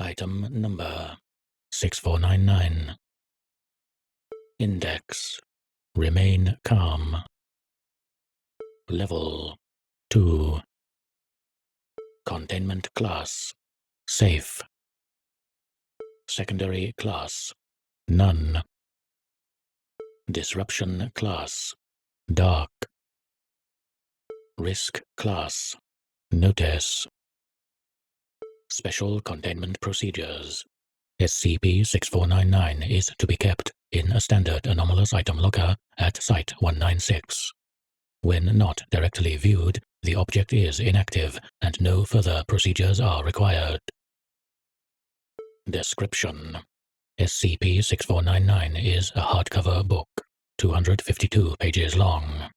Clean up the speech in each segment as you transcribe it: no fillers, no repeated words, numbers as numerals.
Item number 6499. Index. Remain calm. Level 2. Containment class. Safe. Secondary class. None. Disruption class. Dark. Risk class. Notice. Special containment procedures. SCP-6499 is to be kept in a standard anomalous item locker at Site-196. When not directly viewed, the object is inactive and no further procedures are required. Description: SCP-6499 is a hardcover book, 252 pages long.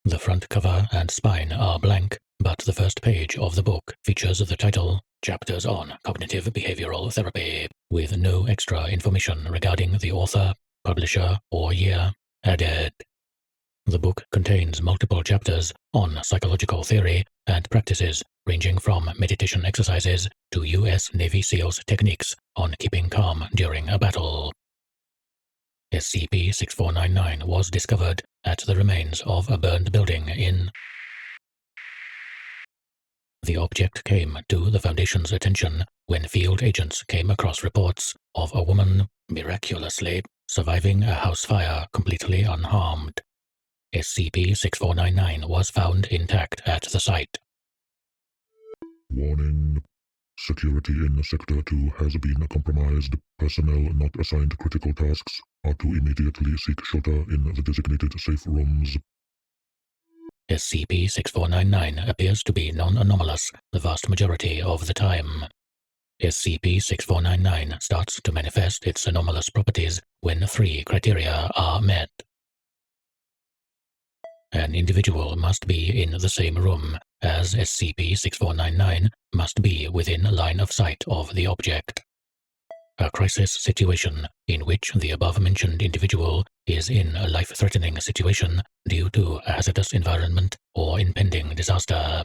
The front cover and spine are blank, but the first page of the book features the title, Chapters on Cognitive Behavioral Therapy, with no extra information regarding the author, publisher, or year added. The book contains multiple chapters on psychological theory and practices ranging from meditation exercises to U.S. Navy SEALs techniques on keeping calm during a battle. SCP-6499 was discovered at the remains of a burned building in. The object came to the Foundation's attention when field agents came across reports of a woman miraculously surviving a house fire completely unharmed. SCP-6499 was found intact at the site. Warning. Security in Sector 2 has been compromised. Personnel not assigned critical tasks are to immediately seek shelter in the designated safe rooms. SCP-6499 appears to be non-anomalous the vast majority of the time. SCP-6499 starts to manifest its anomalous properties when 3 criteria are met. An individual must be in the same room, as SCP-6499 must be within line of sight of the object. A crisis situation in which the above-mentioned individual is in a life-threatening situation due to a hazardous environment or impending disaster.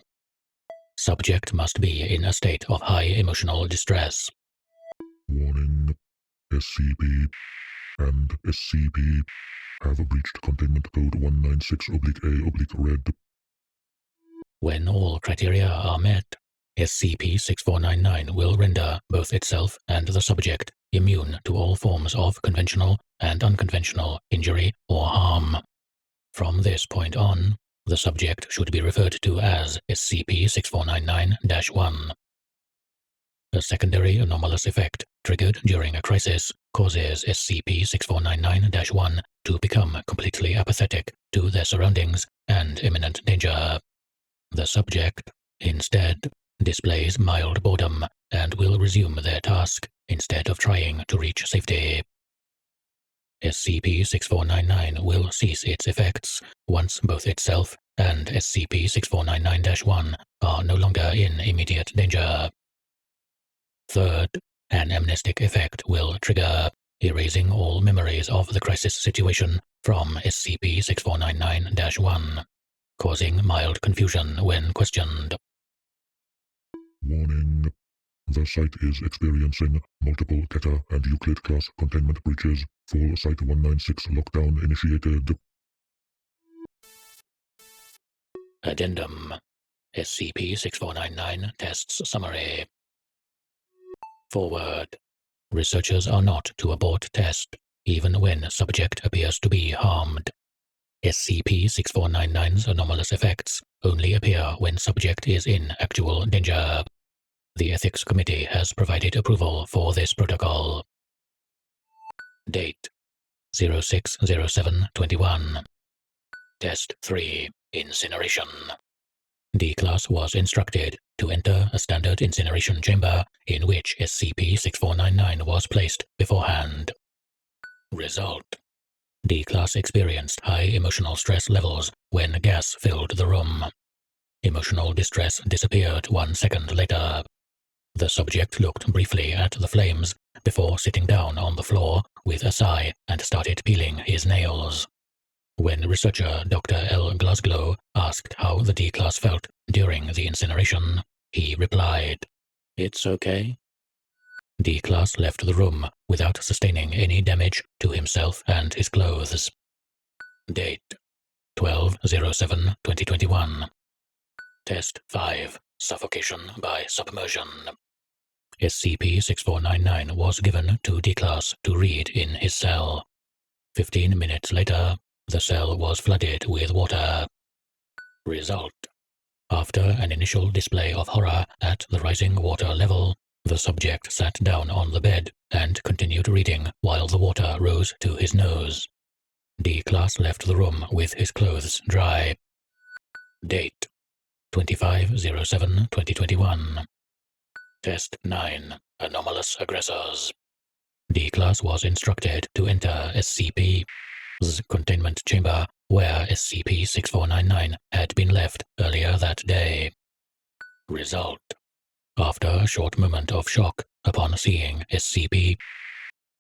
Subject must be in a state of high emotional distress. Warning. SCP and SCP have breached Containment Code 196-A-Red. When all criteria are met, SCP-6499 will render both itself and the subject immune to all forms of conventional and unconventional injury or harm. From this point on, the subject should be referred to as SCP-6499-1. A secondary anomalous effect triggered during a crisis causes SCP-6499-1 to become completely apathetic to their surroundings and imminent danger. The subject, instead, displays mild boredom and will resume their task instead of trying to reach safety. SCP-6499 will cease its effects once both itself and SCP-6499-1 are no longer in immediate danger. Third, an amnestic effect will trigger, erasing all memories of the crisis situation from SCP-6499-1, causing mild confusion when questioned. Warning. The site is experiencing multiple Theta and Euclid-class containment breaches. Full Site-196 lockdown initiated. Addendum: SCP-6499 Tests Summary. Forward. Researchers are not to abort test, even when subject appears to be harmed. SCP-6499's anomalous effects only appear when subject is in actual danger. The Ethics Committee has provided approval for this protocol. Date: 06/07/21. Test 3. Incineration. D-Class was instructed to enter a standard incineration chamber in which SCP-6499 was placed beforehand. Result: D-Class experienced high emotional stress levels when gas filled the room. Emotional distress disappeared 1 second later. The subject looked briefly at the flames before sitting down on the floor with a sigh and started peeling his nails. When researcher Dr. L. Glasgow asked how the D-Class felt during the incineration, he replied, "It's okay." D-Class left the room without sustaining any damage to himself and his clothes. Date 12/07/2021. Test 5. Suffocation by Submersion. SCP-6499 was given to D-Class to read in his cell. 15 minutes later, the cell was flooded with water. Result: after an initial display of horror at the rising water level, the subject sat down on the bed and continued reading while the water rose to his nose. D-Class left the room with his clothes dry. Date 25/07/2021. Test 9. Anomalous Aggressors. D-Class was instructed to enter SCP's containment chamber where SCP-6499 had been left earlier that day. Result: after a short moment of shock upon seeing SCP,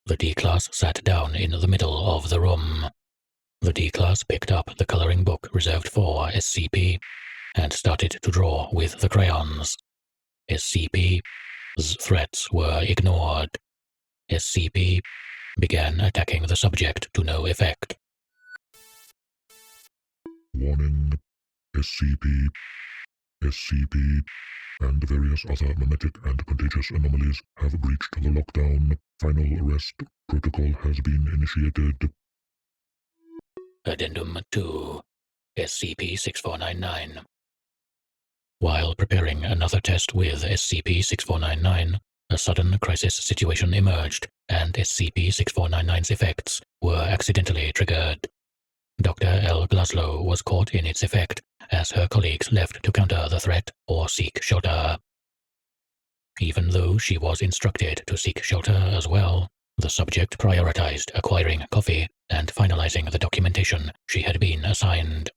the D-Class sat down in the middle of the room. The D-Class picked up the coloring book reserved for SCP and started to draw with the crayons. SCP's threats were ignored. SCP began attacking the subject to no effect. Warning: SCP, and various other mimetic and contagious anomalies have breached the lockdown. Final arrest protocol has been initiated. Addendum 2. SCP-6499. While preparing another test with SCP-6499, a sudden crisis situation emerged, and SCP-6499's effects were accidentally triggered. Dr. L. Glaslow was caught in its effect as her colleagues left to counter the threat or seek shelter. Even though she was instructed to seek shelter as well, the subject prioritized acquiring coffee and finalizing the documentation she had been assigned.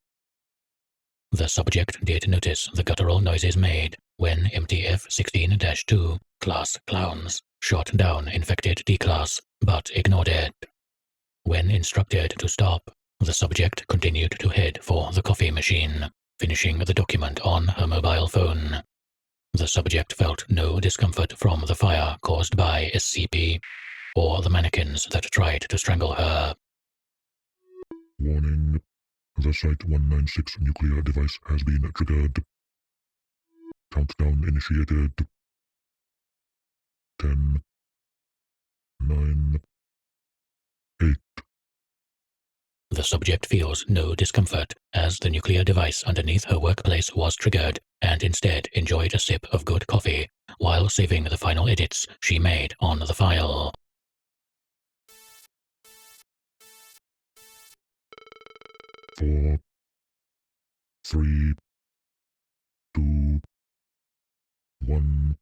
The subject did notice the guttural noises made when MTF-16-2 class clowns shot down infected D-Class, but ignored it. When instructed to stop, the subject continued to head for the coffee machine, finishing the document on her mobile phone. The subject felt no discomfort from the fire caused by SCP or the mannequins that tried to strangle her. Warning: the Site-196 nuclear device has been triggered. Countdown initiated. 10, 9, 8. The subject feels no discomfort as the nuclear device underneath her workplace was triggered and instead enjoyed a sip of good coffee while saving the final edits she made on the file. Four, 3, 2, 1.